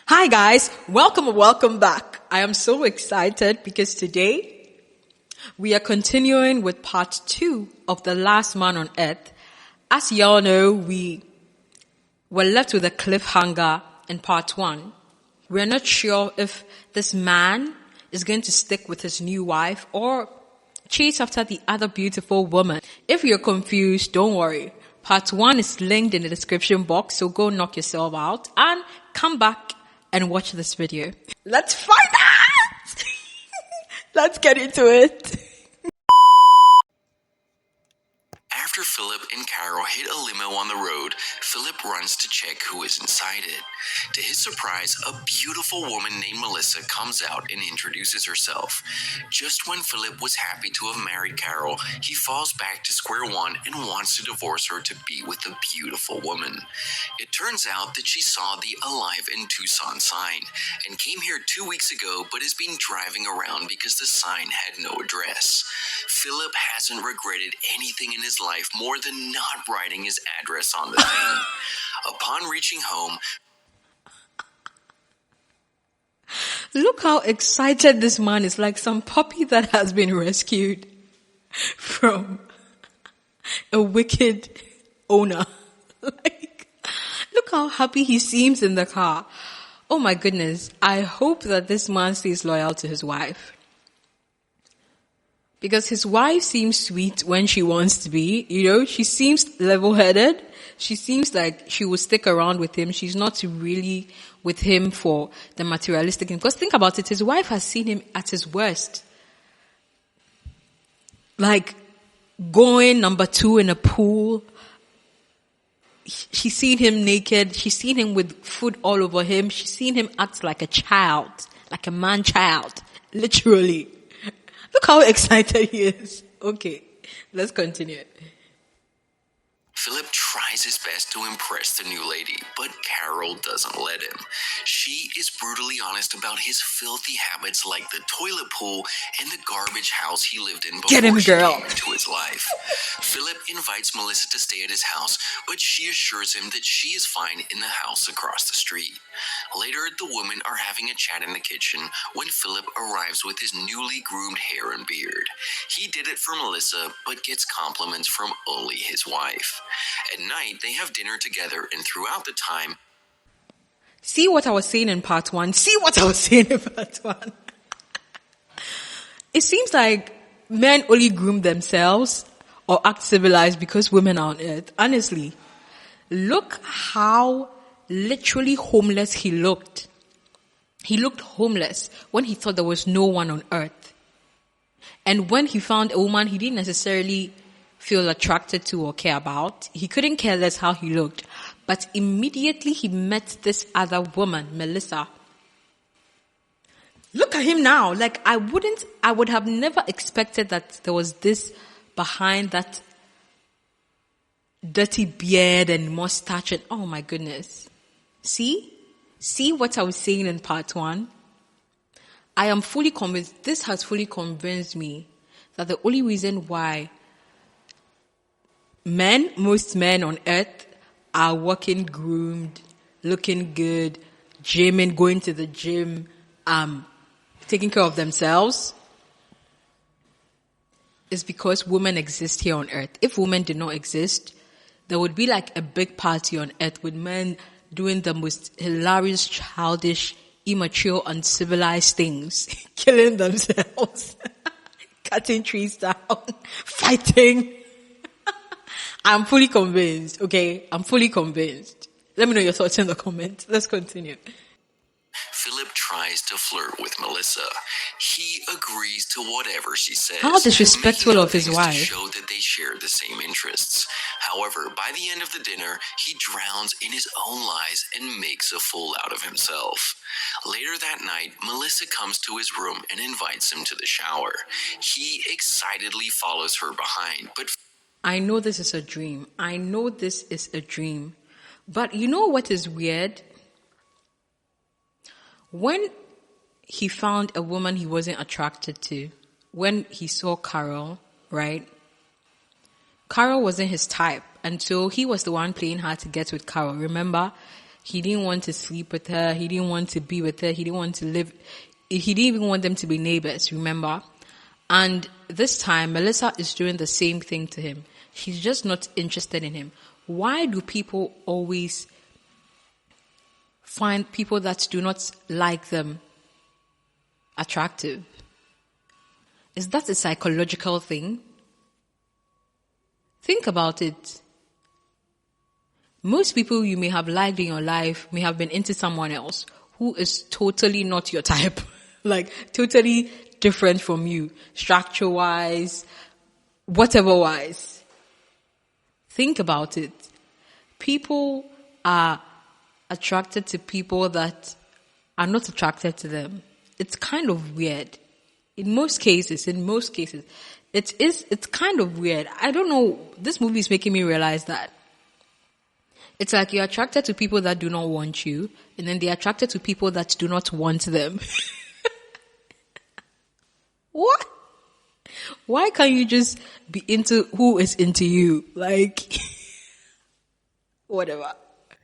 Hi guys, welcome back. I am so excited because today we are continuing with part 2 of The Last Man on Earth. As y'all know, we were left with a cliffhanger in part 1. We're not sure if this man is going to stick with his new wife or chase after the other beautiful woman. If you're confused, don't worry. Part 1 is linked in the description box, so go knock yourself out and come back and watch this video. Let's find out! Let's get into it. After Philip and Carol hit a limo on the road, Philip runs to check who is inside it. To his surprise, a beautiful woman named Melissa comes out and introduces herself. Just when Philip was happy to have married Carol, he falls back to square one and wants to divorce her to be with the beautiful woman. It turns out that she saw the Alive in Tucson sign and came here 2 weeks ago but has been driving around because the sign had no address. Philip hasn't regretted anything in his life more than not writing his address on the thing. Upon reaching home, Look how excited this man is, like some puppy that has been rescued from a wicked owner. Look how happy he seems in the car. Oh my goodness. I hope that this man stays loyal to his wife. Because his wife seems sweet when she wants to be, she seems level-headed. She seems like she will stick around with him. She's not really with him for the materialistic thing. Because think about it, his wife has seen him at his worst. Like going number 2 in a pool. She's seen him naked. She's seen him with food all over him. She's seen him act like a child, like a man-child, literally. Look how excited he is. Okay, let's continue. Philip tries his best to impress the new lady, but Carol doesn't let him. She is brutally honest about his filthy habits like the toilet pool and the garbage house he lived in before Get him, she girl. came into his life. Philip invites Melissa to stay at his house, but she assures him that she is fine in the house across the street. Later, the women are having a chat in the kitchen when Philip arrives with his newly groomed hair and beard. He did it for Melissa, but gets compliments from only his wife. At night, they have dinner together, and throughout the time... See what I was saying in part 1? It seems like men only groom themselves or act civilized because women are on earth. Honestly, look how literally homeless he looked. He looked homeless when he thought there was no one on earth. And when he found a woman he didn't necessarily feel attracted to or care about, he couldn't care less how he looked. But immediately he met this other woman, Melissa. Look at him now. Like I would have never expected that there was this behind that dirty beard and mustache and oh my goodness. See what I was saying in part 1? I am fully convinced, this has fully convinced me that the only reason why most men on earth are walking groomed, looking good, gymming, going to the gym, taking care of themselves is because women exist here on earth. If women did not exist, there would be like a big party on earth with men doing the most hilarious, childish, immature, uncivilized things, killing themselves, cutting trees down, fighting. I'm fully convinced, okay? I'm fully convinced. Let me know your thoughts in the comments. Let's continue. Philip tries to flirt with Melissa. He agrees to whatever she says. How disrespectful of his making wife. To show that they share the same interests. However, by the end of the dinner, he drowns in his own lies and makes a fool out of himself. Later that night, Melissa comes to his room and invites him to the shower. He excitedly follows her behind, but I know this is a dream. But you know what is weird? When he found a woman he wasn't attracted to, when he saw Carol, right? Carol wasn't his type until he was the one playing hard to get with Carol. Remember? He didn't want to sleep with her. He didn't want to be with her. He didn't want to live. He didn't even want them to be neighbors, remember? And this time, Melissa is doing the same thing to him. She's just not interested in him. Why do people always find people that do not like them attractive? Is that a psychological thing? Think about it. Most people you may have liked in your life may have been into someone else who is totally not your type. Like, totally different from you. Structure-wise, whatever-wise. Think about it. People are attracted to people that are not attracted to them. It's kind of weird. In most cases, it's kind of weird. I don't know. This movie is making me realize that. It's like you're attracted to people that do not want you, and then they're attracted to people that do not want them. What? Why can't you just be into who is into you? Like, whatever.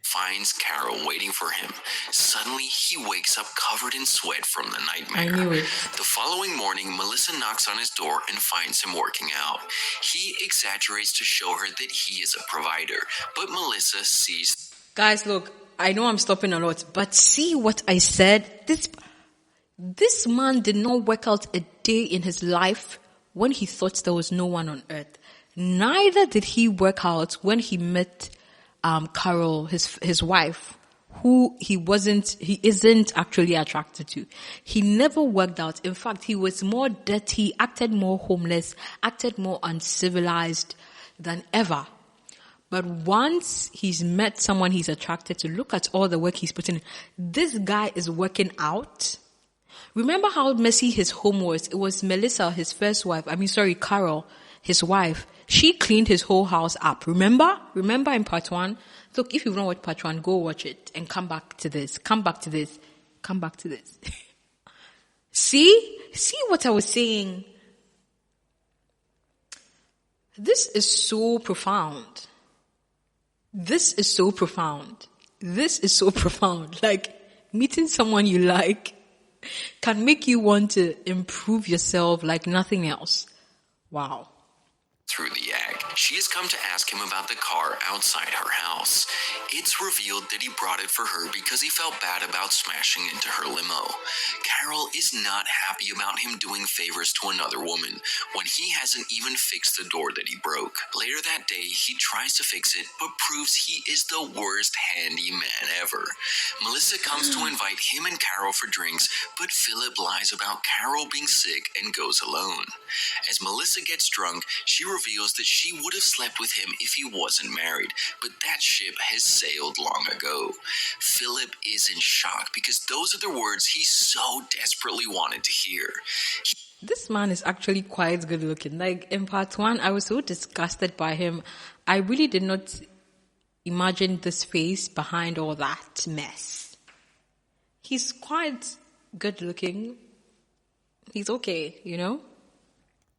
Finds Carol waiting for him. Suddenly, he wakes up covered in sweat from the nightmare. I knew it. The following morning, Melissa knocks on his door and finds him working out. He exaggerates to show her that he is a provider, but Melissa sees... Guys, look, I know I'm stopping a lot, but see what I said? This man did not work out a day in his life when he thought there was no one on earth. Neither did he work out when he met Carol, his wife, who he isn't actually attracted to. He never worked out. In fact, he was more dirty, acted more homeless, acted more uncivilized than ever. But once he's met someone he's attracted to, look at all the work he's putting in. This guy is working out. Remember how messy his home was? It was Melissa, his first wife. Carol, his wife. She cleaned his whole house up. Remember in part 1? Look, if you've not watched part 1, go watch it and come back to this. See what I was saying? This is so profound. Like, meeting someone you like can make you want to improve yourself like nothing else. Wow. Through the act, she has come to ask him about the car outside her house. It's revealed that he brought it for her because he felt bad about smashing into her limo. Carol is not happy about him doing favors to another woman when he hasn't even fixed the door that he broke. Later that day, he tries to fix it, but proves he is the worst handyman ever. Melissa comes to invite him and Carol for drinks, but Philip lies about Carol being sick and goes alone. As Melissa gets drunk, she reveals that she would have slept with him if he wasn't married, but that ship has sailed long ago. Philip is in shock because those are the words he so desperately wanted to hear. This man is actually quite good looking. Like, in part 1, I was so disgusted by him. I really did not imagine this face behind all that mess. He's quite good looking. He's okay, you know?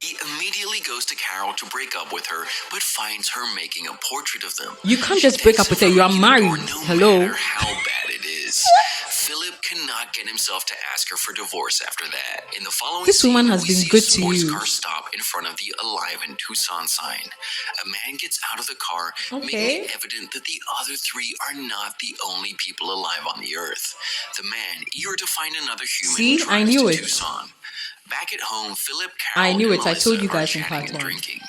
He immediately goes to Carol to break up with her, but finds her making a portrait of them. You can't just break up with her. You are married. Hello. No matter how bad it is. Philip cannot get himself to ask her for divorce after that. In the following this woman has been good to you. Car stop in front of the Alive in Tucson sign. A man gets out of the car, making it evident that the other 3 are not the only people alive on the earth. The man, eager to find another human, drives to Tucson. Back at home, Philip, Carol, I knew it. Melissa I told you guys in part 1. Drinking.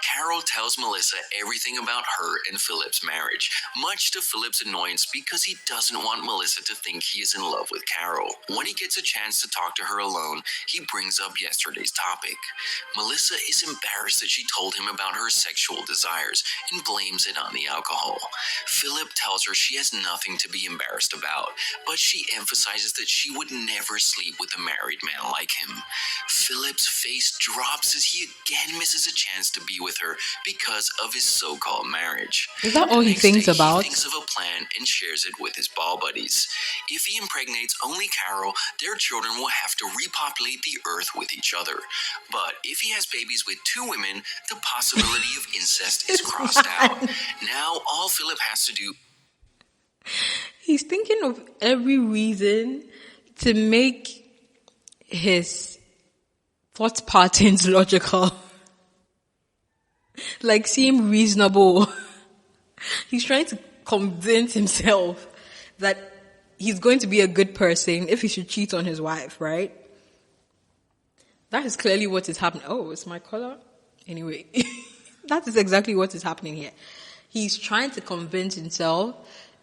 Carol tells Melissa everything about her and Philip's marriage, much to Philip's annoyance because he doesn't want Melissa to think he is in love with Carol. When he gets a chance to talk to her alone, he brings up yesterday's topic. Melissa is embarrassed that she told him about her sexual desires and blames it on the alcohol. Philip tells her she has nothing to be embarrassed about, but she emphasizes that she would never sleep with a married man like him. Philip's face drops as he again misses a chance to be with her because of his so-called marriage. Is that all he thinks about? He thinks of a plan and shares it with his ball buddies. If he impregnates only Carol, their children will have to repopulate the earth with each other. But if he has babies with 2 women, the possibility of incest is crossed out. Now all Philip has to do... He's thinking of every reason to make his thought patterns logical. Like seem reasonable. He's trying to convince himself that he's going to be a good person if he should cheat on his wife, right? That is clearly what is happening. Oh, it's my color? Anyway, that is exactly what is happening here. He's trying to convince himself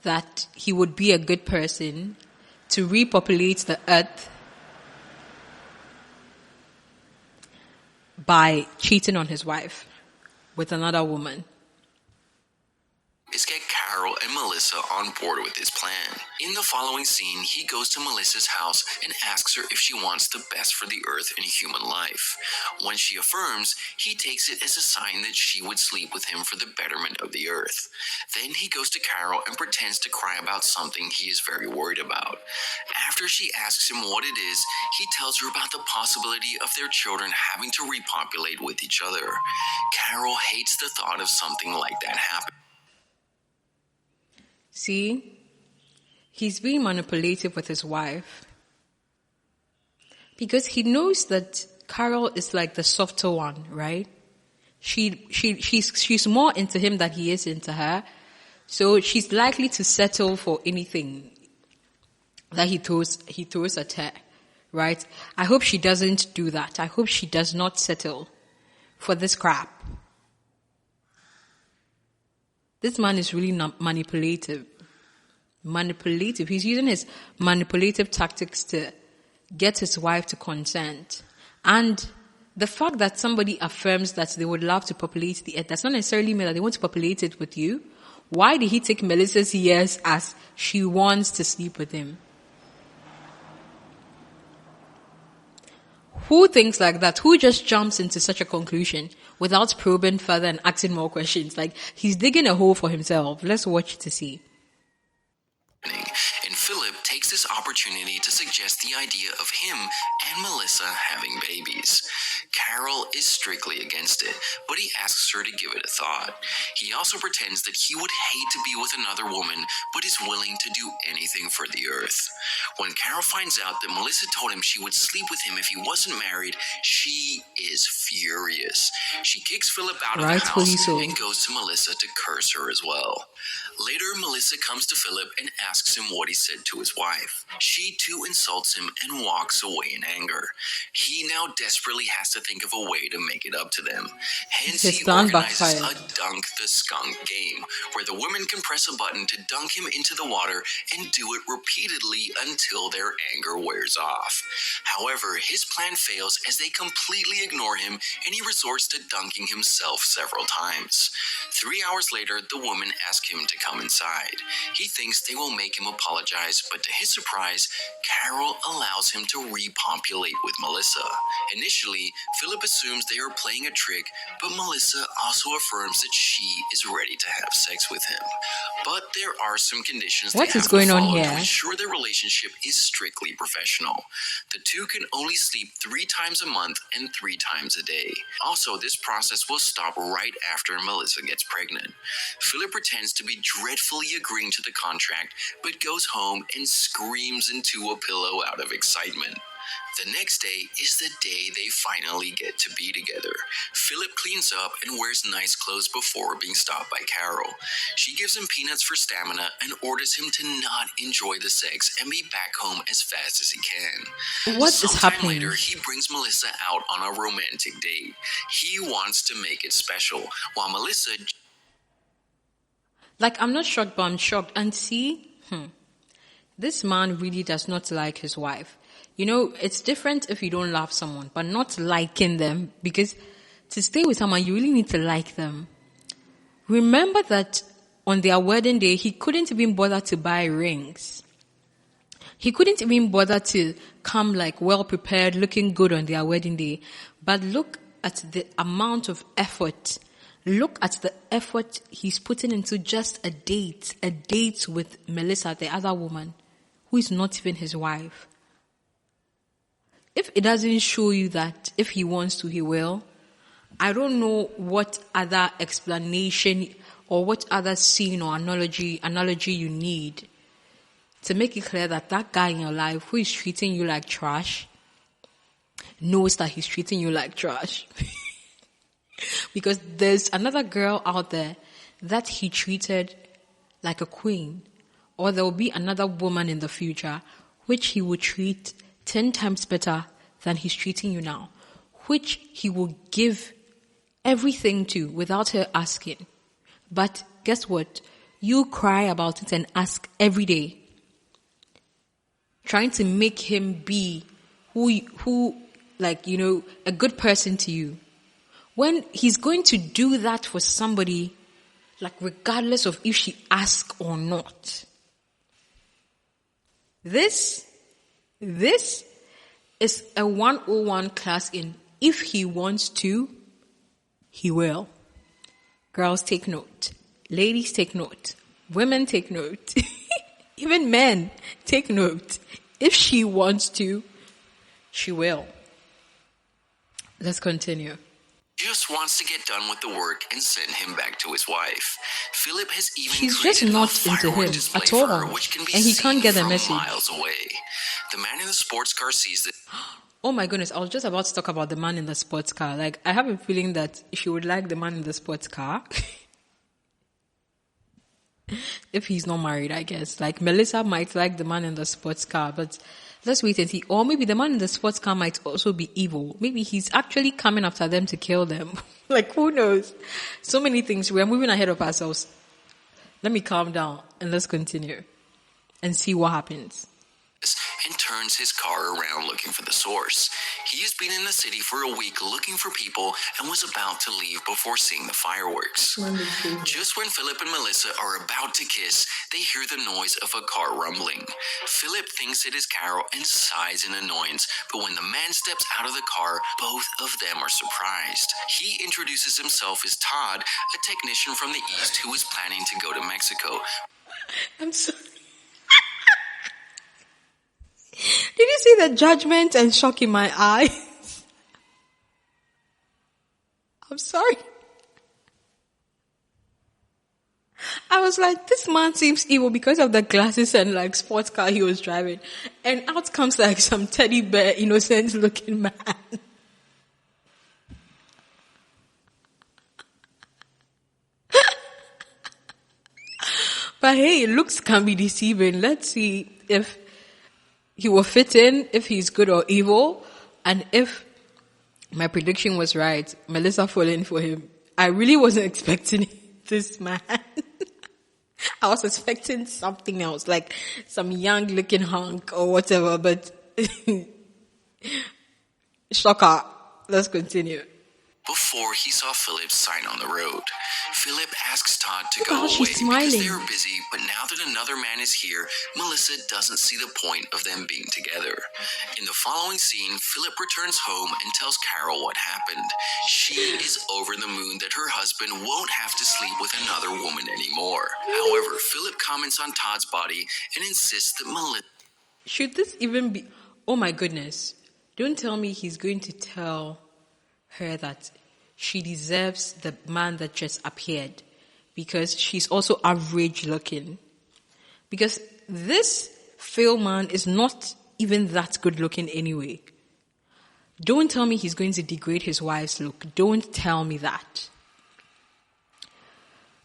that he would be a good person to repopulate the earth by cheating on his wife with another woman. Is get Carol and Melissa on board with his plan. In the following scene, he goes to Melissa's house and asks her if she wants the best for the earth and human life. When she affirms, he takes it as a sign that she would sleep with him for the betterment of the earth. Then he goes to Carol and pretends to cry about something he is very worried about. After she asks him what it is, he tells her about the possibility of their children having to repopulate with each other. Carol hates the thought of something like that happening. See, he's being manipulative with his wife because he knows that Carol is like the softer one, right? She's more into him than he is into her, so she's likely to settle for anything that he throws at her, right? I hope she doesn't do that. I hope she does not settle for this crap. This man is really manipulative. He's using his manipulative tactics to get his wife to consent. And the fact that somebody affirms that they would love to populate the earth, does not necessarily mean that they want to populate it with you. Why did he take Melissa's yes as she wants to sleep with him? Who thinks like that? Who just jumps into such a conclusion without probing further and asking more questions? Like, he's digging a hole for himself. Let's watch to see. And Philip takes this opportunity to suggest the idea of him and Melissa having babies. Carol is strictly against it, but he asks her to give it a thought. He also pretends that he would hate to be with another woman, but is willing to do anything for the earth. When Carol finds out that Melissa told him she would sleep with him if he wasn't married, she is furious. She kicks Philip out of the house and goes to Melissa to curse her as well. Later, Melissa comes to Philip and asks him what he said to his wife. She too insults him and walks away in anger. He now desperately has to think of a way to make it up to them. Hence, he organizes a Dunk the Skunk game, where the women can press a button to dunk him into the water and do it repeatedly until their anger wears off. However, his plan fails as they completely ignore him and he resorts to dunking himself several times. 3 hours later, the women ask him to come inside. He thinks they will make him apologize, but to his surprise, Carol allows him to repopulate with Melissa. Initially, Philip assumes they are playing a trick, but Melissa also affirms that she is ready to have sex with him. But there are some conditions they have to follow to ensure their relationship is strictly professional. The two can only sleep 3 times a month and 3 times a day. Also, this process will stop right after Melissa gets pregnant. Philip pretends to be dreadfully agreeing to the contract, but goes home and screams into a pillow out of excitement. The next day is the day they finally get to be together. Philip cleans up and wears nice clothes before being stopped by Carol. She gives him peanuts for stamina and orders him to not enjoy the sex and be back home as fast as he can. What is happening? Later, he brings Melissa out on a romantic date. He wants to make it special, while Melissa... Like, I'm not shocked, but I'm shocked. And see, this man really does not like his wife. You know, it's different if you don't love someone, but not liking them, because to stay with someone, you really need to like them. Remember that on their wedding day, he couldn't even bother to buy rings. He couldn't even bother to come like well prepared, looking good on their wedding day. But look at the amount of effort. Look at the effort he's putting into just a date with Melissa, the other woman, who is not even his wife. If it doesn't show you that if he wants to, he will, I don't know what other explanation or what other scene or analogy you need to make it clear that that guy in your life who is treating you like trash knows that he's treating you like trash. Because there's another girl out there that he treated like a queen, or there will be another woman in the future which he will treat 10 times better than he's treating you now, which he will give everything to without her asking. But guess what? You cry about it and ask every day, trying to make him be who a good person to you. When he's going to do that for somebody, like regardless of if she asks or not. This is a 101 class in if he wants to, he will. Girls, take note. Ladies, take note. Women, take note. Even men, take note. If she wants to, she will. Let's continue. Just wants to get done with the work and send him back to his wife. Philip has even She's just created not a into him firework display at for her, all, which can be and he seen can't get the from message. miles away. The man in the sports car sees this. Oh my goodness, I was just about to talk about the man in the sports car. Like, I have a feeling that she would like the man in the sports car. If he's not married, I guess. Like, Melissa might like the man in the sports car, but let's wait and see. Or maybe the man in the sports car might also be evil. Maybe he's actually coming after them to kill them. Like, who knows? So many things. We are moving ahead of ourselves. Let me calm down and let's continue and see what happens. And turns his car around looking for the source. He has been in the city for a week looking for people and was about to leave before seeing the fireworks. Just when Philip and Melissa are about to kiss, they hear the noise of a car rumbling. Philip thinks it is Carol and sighs in annoyance, but when the man steps out of the car, both of them are surprised. He introduces himself as Todd, a technician from the East who is planning to go to Mexico. I'm sorry. Did you see the judgment and shock in my eyes? I'm sorry. I was like, this man seems evil because of the glasses and like sports car he was driving. And out comes like some teddy bear, innocent looking man. But hey, looks can be deceiving. Let's see if he will fit in, if he's good or evil, and if my prediction was right, Melissa falling for him. I really wasn't expecting this man. I was expecting something else, like some young looking hunk or whatever, but shocker. Let's continue. Before he saw Philip's sign on the road, Philip asks Todd to go away she's because smiling. they are busy, but now that another man is here, Melissa doesn't see the point of them being together. In the following scene, Philip returns home and tells Carol what happened. She is over the moon that her husband won't have to sleep with another woman anymore. However, Philip comments on Todd's body and insists that Melissa... Should this even be... Oh my goodness. Don't tell me he's going to tell her that she deserves the man that just appeared because she's also average looking. Because this Phil man is not even that good looking anyway. Don't tell me he's going to degrade his wife's look. Don't tell me that.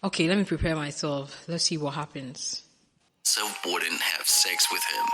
Okay, let me prepare myself. Let's see what happens. wouldn't have sex with him.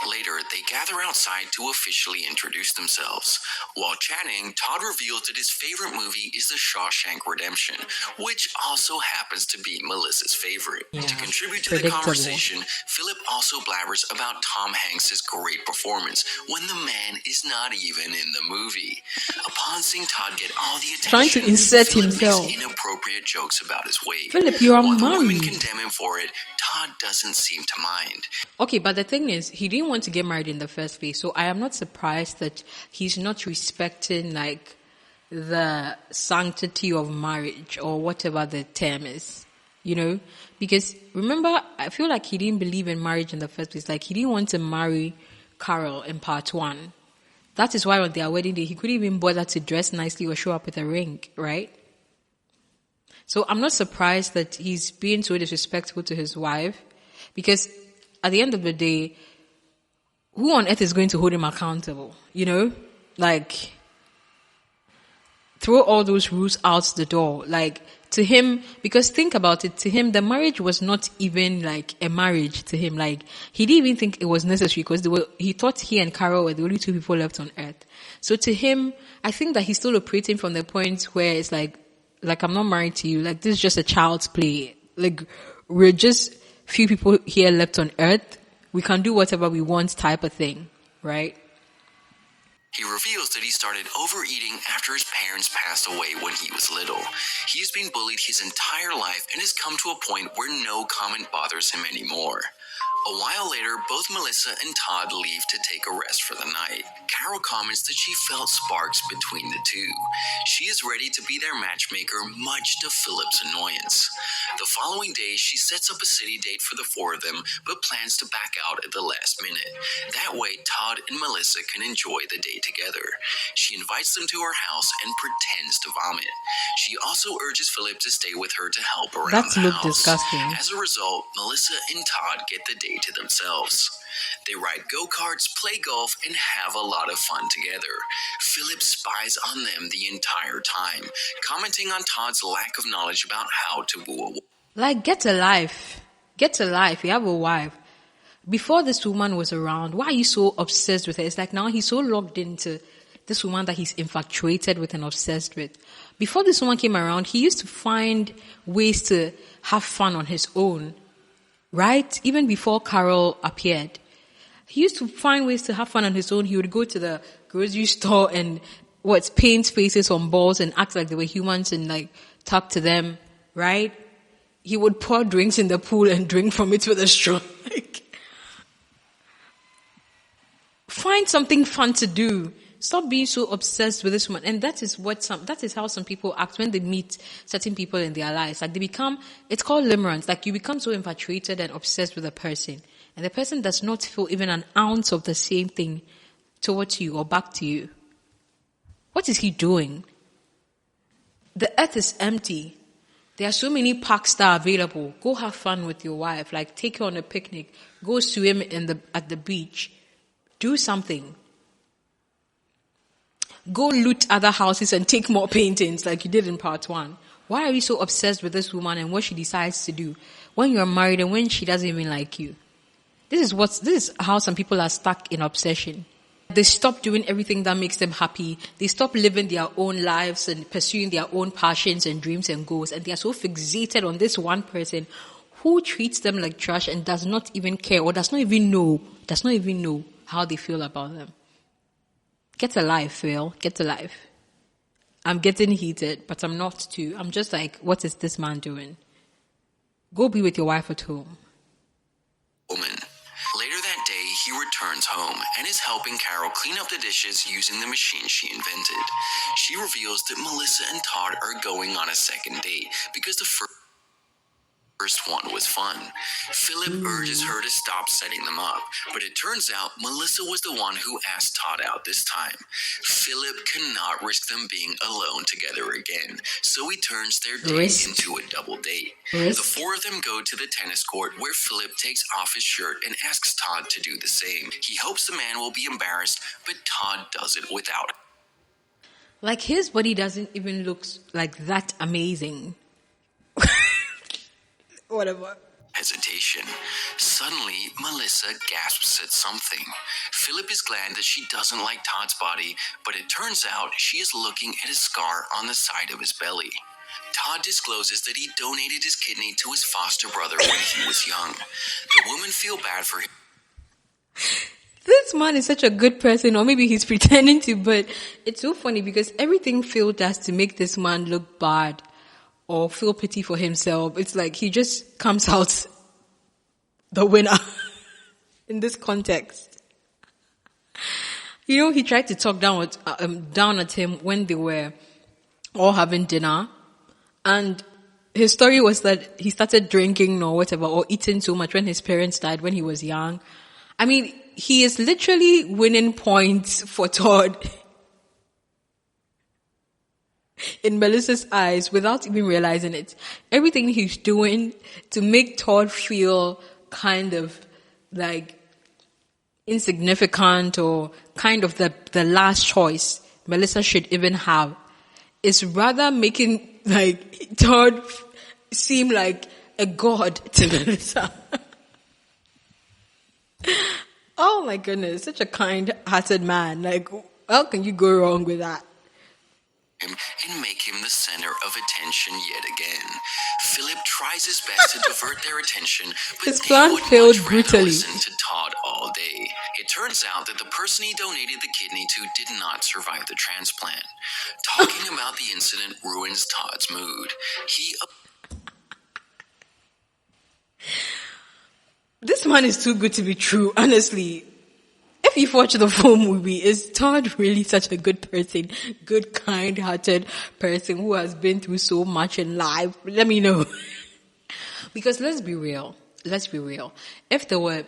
Later, they gather outside to officially introduce themselves. While chatting, Todd reveals that his favorite movie is The Shawshank Redemption, which also happens to be Melissa's favorite. Yeah, to contribute to the conversation, Philip also blabbers about Tom Hanks' great performance when the man is not even in the movie. Upon seeing Todd get all the attention, trying to insert Philip himself. makes inappropriate jokes about his weight. Philip, you are While the women married. condemn him for it, Todd doesn't seem to mind. Okay, but the thing is, he didn't want to get married in the first place, so I am not surprised that he's not respecting, like, the sanctity of marriage, or whatever the term is, you know? Because, remember, I feel like he didn't believe in marriage in the first place. Like, he didn't want to marry Carol in part 1. That is why on their wedding day, he couldn't even bother to dress nicely or show up with a ring, right? So I'm not surprised that he's being so disrespectful to his wife, because at the end of the day, who on earth is going to hold him accountable? You know, like, throw all those rules out the door. Like, to him, because think about it, to him, the marriage was not even like a marriage to him. Like, he didn't even think it was necessary because he thought he and Carol were the only two people left on earth. So to him, I think that he's still operating from the point where it's like I'm not married to you. Like, this is just a child's play. Like, we're just few people here left on earth. We can do whatever we want type of thing, right? He reveals that he started overeating after his parents passed away when he was little. He's been bullied his entire life and has come to a point where no comment bothers him anymore. A while later, both Melissa and Todd leave to take a rest for the night. Carol comments that she felt sparks between the two. She is ready to be their matchmaker, much to Philip's annoyance. The following day, she sets up a city date for the four of them, but plans to back out at the last minute. That way, Todd and Melissa can enjoy the day together. She invites them to her house and pretends to vomit. She also urges Philip to stay with her to help around the house. Disgusting. As a result, Melissa and Todd get the day to themselves. They ride go-karts, play golf, and have a lot of fun together. Philip spies on them the entire time, commenting on Todd's lack of knowledge about how to woo a woman. Like, get a life. Get a life. You have a wife. Before this woman was around, why are you so obsessed with her? It's like now he's so locked into this woman that he's infatuated with and obsessed with. Before this woman came around, he used to find ways to have fun on his own. Right? Even before Carol appeared. He used to find ways to have fun on his own. He would go to the grocery store and paint faces on balls and act like they were humans and like talk to them. Right? He would pour drinks in the pool and drink from it with a straw. Find something fun to do. Stop being so obsessed with this woman. And that is how some people act when they meet certain people in their lives. Like it's called limerence. Like you become so infatuated and obsessed with a person. And the person does not feel even an ounce of the same thing towards you or back to you. What is he doing? The earth is empty. There are so many parks that are available. Go have fun with your wife. Like take her on a picnic. Go swim at the beach. Do something. Go loot other houses and take more paintings like you did in part 1. Why are you so obsessed with this woman and what she decides to do when you're married and when she doesn't even like you? This is how some people are stuck in obsession. They stop doing everything that makes them happy. They stop living their own lives and pursuing their own passions and dreams and goals. And they are so fixated on this one person who treats them like trash and does not even care or does not even know how they feel about them. Get a life, Phil. Get a life. I'm getting heated, but I'm not too. I'm just like, what is this man doing? Go be with your wife at home. Woman. Later that day, he returns home and is helping Carol clean up the dishes using the machine she invented. She reveals that Melissa and Todd are going on a second date because the first one was fun. Philip urges her to stop setting them up, but it turns out Melissa was the one who asked Todd out this time. Philip cannot risk them being alone together again, so he turns their date into a double date. The four of them go to the tennis court where Philip takes off his shirt and asks Todd to do the same. He hopes the man will be embarrassed, but Todd does it without. Like his body doesn't even look like that amazing. Whatever. Hesitation. Suddenly, Melissa gasps at something. Philip is glad that she doesn't like Todd's body, but it turns out she is looking at a scar on the side of his belly. Todd discloses that he donated his kidney to his foster brother when he was young. The women feel bad for him. This man is such a good person, or maybe he's pretending to, but it's so funny because everything Phil does to make this man look bad or feel pity for himself, it's like he just comes out the winner in this context. You know, he tried to talk down at him when they were all having dinner, and his story was that he started drinking or whatever, or eating too much when his parents died when he was young. I mean, he is literally winning points for Todd in Melissa's eyes without even realizing it. Everything he's doing to make Todd feel kind of like insignificant or kind of the last choice Melissa should even have, is rather making like Todd seem like a god to Melissa. Oh my goodness, such a kind-hearted man. Like, how can you go wrong with that? And make him the center of attention yet again. Philip tries his best to divert their attention, but His they plan would failed much rather brutally. listen to Todd all day. It turns out that the person he donated the kidney to did not survive the transplant. Talking about the incident ruins Todd's mood. This man is too good to be true, honestly. If you've watched the full movie, is Todd really such a good person? Good, kind-hearted person who has been through so much in life? Let me know. Because let's be real. If there were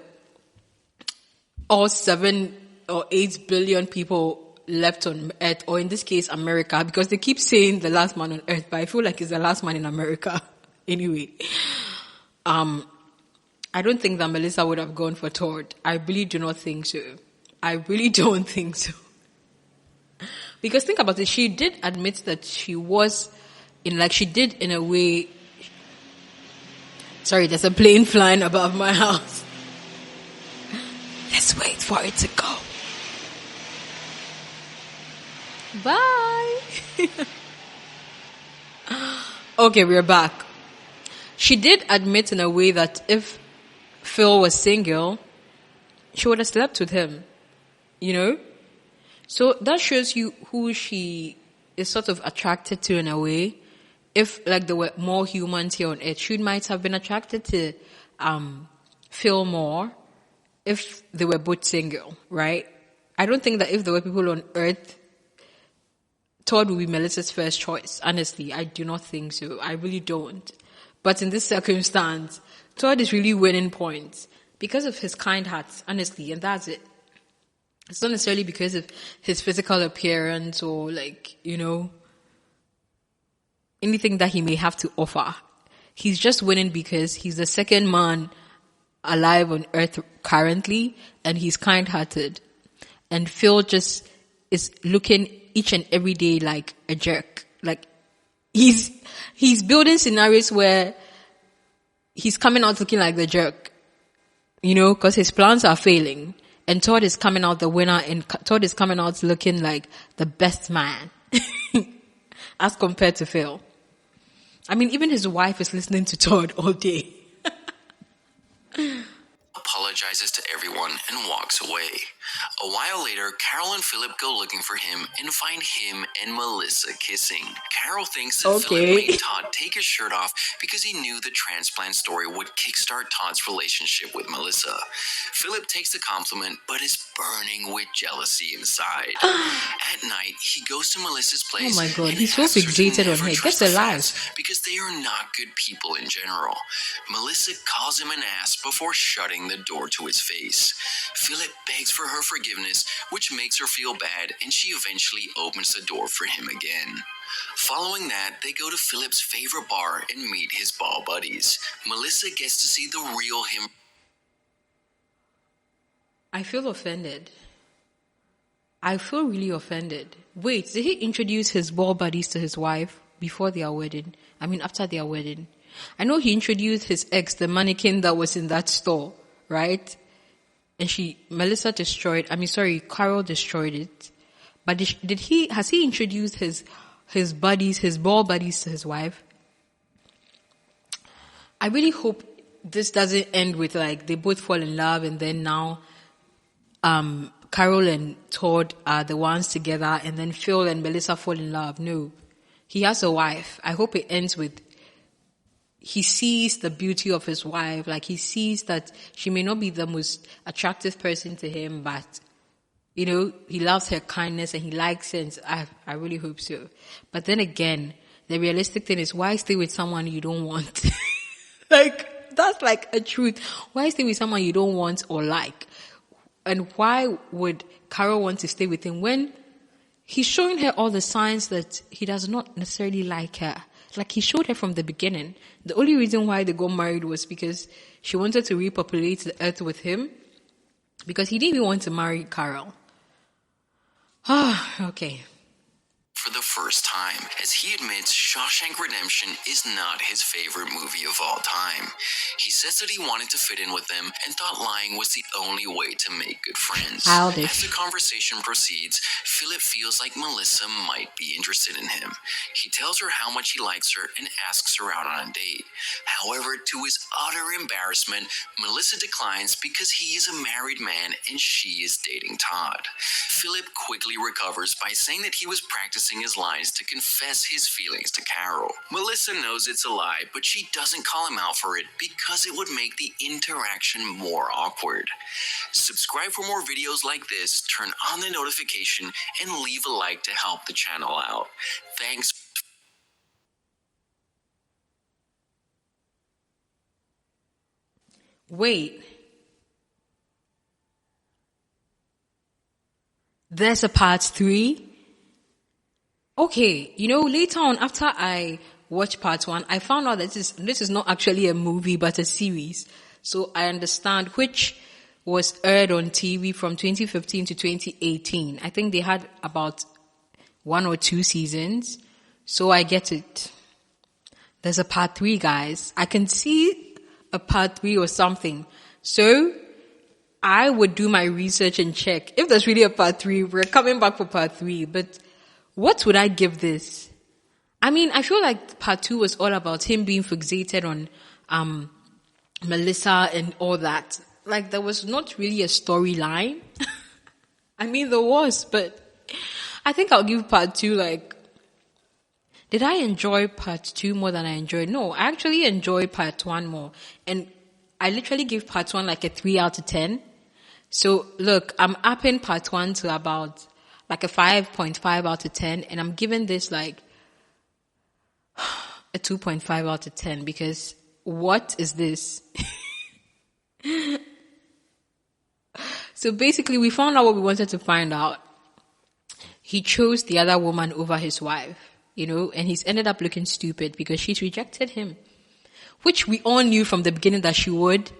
all 7 or 8 billion people left on Earth, or in this case, America, because they keep saying the last man on Earth, but I feel like it's the last man in America. Anyway, I don't think that Melissa would have gone for Todd. I really do not think so. I really don't think so. Because think about it, she did admit that she was she did in a way. Sorry, there's a plane flying above my house. Let's wait for it to go. Bye. Okay, we're back. She did admit in a way that if Phil was single, she would have slept with him. You know? So that shows you who she is sort of attracted to in a way. If like there were more humans here on Earth, she might have been attracted to Phil more if they were both single, right? I don't think that if there were people on Earth, Todd would be Melissa's first choice. Honestly, I do not think so. I really don't. But in this circumstance, Todd is really winning points because of his kind heart, honestly, and that's it. It's not necessarily because of his physical appearance or anything that he may have to offer. He's just winning because he's the second man alive on Earth currently, and he's kind-hearted. And Phil just is looking each and every day like a jerk. Like he's building scenarios where he's coming out looking like the jerk, because his plans are failing. And Todd is coming out the winner, and Todd is coming out looking like the best man as compared to Phil. I mean, even his wife is listening to Todd all day. Apologizes to everyone and walks away. A while later, Carol and Philip go looking for him and find him and Melissa kissing. Carol thinks that Philip made Todd take his shirt off because he knew the transplant story would kickstart Todd's relationship with Melissa. Philip takes the compliment but is burning with jealousy inside. At night, he goes to Melissa's place. Oh my God, he's so fixated on her. Get alive. Because they are not good people in general. Melissa calls him an ass before shutting the door to his face. Philip begs for her forgiveness, which makes her feel bad, and she eventually opens the door for him again. Following that, they go to Philip's favorite bar and meet his ball buddies. Melissa gets to see the real him. I feel offended. I feel really offended. Wait, did he introduce his ball buddies to his wife before their wedding? I mean, after their wedding. I know he introduced his ex, the mannequin that was in that store, right? And Carol destroyed it. But has he introduced his buddies, his ball buddies to his wife? I really hope this doesn't end with they both fall in love and then now, Carol and Todd are the ones together and then Phil and Melissa fall in love. No. He has a wife. I hope it ends with he sees the beauty of his wife. Like he sees that she may not be the most attractive person to him, but he loves her kindness and he likes it. And I really hope so. But then again, the realistic thing is, why stay with someone you don't want? That's a truth. Why stay with someone you don't want or like? And why would Carol want to stay with him when he's showing her all the signs that he does not necessarily like her? Like, he showed her from the beginning. The only reason why they got married was because she wanted to repopulate the earth with him, because he didn't even want to marry Carol. Okay. For the first time, as he admits Shawshank Redemption is not his favorite movie of all time. He says that he wanted to fit in with them and thought lying was the only way to make good friends. Childish. As the conversation proceeds, Philip feels like Melissa might be interested in him. He tells her how much he likes her and asks her out on a date. However, to his utter embarrassment, Melissa declines because he is a married man and she is dating Todd. Philip quickly recovers by saying that he was practicing his lines to confess his feelings to Carol. Melissa knows it's a lie, but she doesn't call him out for it because it would make the interaction more awkward. Subscribe for more videos like this, turn on the notification, and leave a like to help the channel out. Thanks. Wait. There's a part 3? Okay, later on, after I watched part 1, I found out that this is not actually a movie, but a series. So I understand, which was aired on TV from 2015 to 2018. I think they had about 1 or 2 seasons. So I get it. There's a part 3, guys. I can see a part 3 or something. So I would do my research and check. If there's really a part 3, we're coming back for part 3. But what would I give this? I mean, I feel like part 2 was all about him being fixated on Melissa and all that. Like, there was not really a storyline. I mean, there was, but I think I'll give part 2, did I enjoy part 2 more than I enjoyed? No, I actually enjoyed part 1 more. And I literally give part 1 a 3 out of 10. So look, I'm upping part 1 to about a 5.5 out of 10, and I'm giving this a 2.5 out of 10, because what is this? So basically, we found out what we wanted to find out. He chose the other woman over his wife, and he's ended up looking stupid because she's rejected him, which we all knew from the beginning that she would,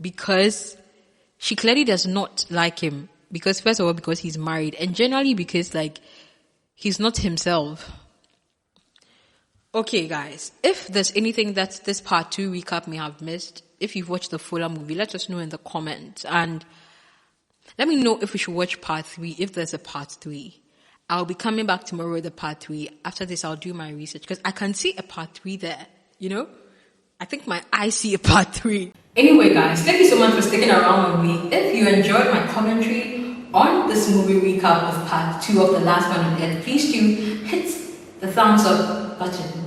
because she clearly does not like him. Because first of all, because he's married, and generally because he's not himself. Okay, guys, if there's anything that this part 2 recap may have missed, if you've watched the fuller movie, let us know in the comments, and let me know if we should watch part 3, if there's a part 3. I'll be coming back tomorrow with the part 3. After this, I'll do my research, because I can see a part 3 there, I think my eyes see a part 3. Anyway, guys, thank you so much for sticking around with me. If you enjoyed my commentary on this movie recap of part 2 of The Last Man on Earth, please do hit the thumbs up button.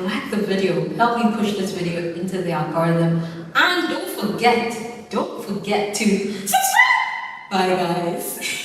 Like the video. Help me push this video into the algorithm. And don't forget to subscribe. Bye, guys.